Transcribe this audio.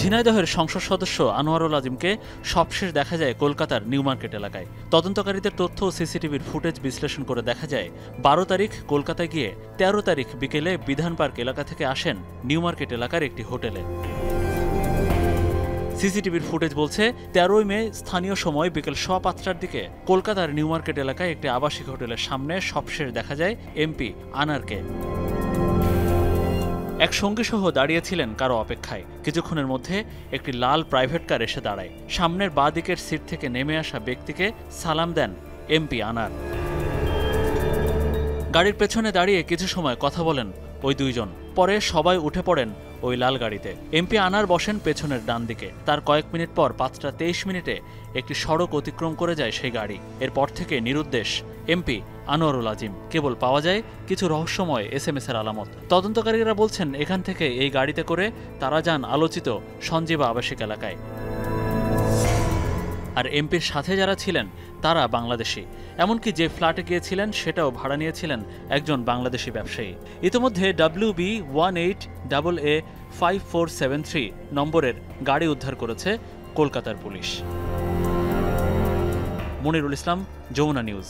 ঝিনাইদহের সংসদ সদস্য আনোয়ারুল আজিমকে সবশেষ দেখা যায় কলকাতার নিউ মার্কেট এলাকায়। তদন্তকারীদের তথ্য ও সিসিটিভির ফুটেজ বিশ্লেষণ করে দেখা যায় ১২ তারিখ কলকাতায় গিয়ে ১৩ তারিখ বিকেলে বিধান পার্ক এলাকা থেকে আসেন নিউ মার্কেট এলাকার একটি হোটেলে। সিসিটিভির ফুটেজ বলছে ১৩ মে স্থানীয় সময় বিকেল ৫:১৫টার দিকে কলকাতার নিউ মার্কেট এলাকায় একটি আবাসিক হোটেলের সামনে সবশেষ দেখা যায় এমপি আনারকে। এক সঙ্গীসহ দাঁড়িয়েছিলেন কারো অপেক্ষায়। কিছুক্ষণের মধ্যে একটি লাল প্রাইভেট কার এসে দাঁড়ায়। সামনের বাঁ দিকের সিট থেকে নেমে আসা ব্যক্তিকে সালাম দেন এমপি আনার। গাড়ির পেছনে দাঁড়িয়ে কিছু সময় কথা বলেন ওই দুইজন। পরে সবাই উঠে পড়েন ওই লাল গাড়িতে। এমপি আনার বসেন পেছনের ডান দিকে। তার কয়েক মিনিট পর ৫:২৩ একটি সড়ক অতিক্রম করে যায় সেই গাড়ি। এরপর থেকে নিরুদ্দেশ এমপি আনোয়ারুল আজিম। কেবল পাওয়া যায় কিছু রহস্যময় SMS এর আলামত। তদন্তকারীরা বলছেন এখান থেকে এই গাড়িতে করে তারা যান আলোচিত সঞ্জীবা আবাসিক এলাকায়। আর এমপির সাথে যারা ছিলেন তারা বাংলাদেশি। এমনকি যে ফ্ল্যাটে গিয়েছিলেন সেটাও ভাড়া নিয়েছিলেন একজন বাংলাদেশি ব্যবসায়ী। ইতিমধ্যে WB18AA5473 নম্বরের গাড়ি উদ্ধার করেছে কলকাতার পুলিশ। মনিরুল ইসলাম, যমুনা নিউজ।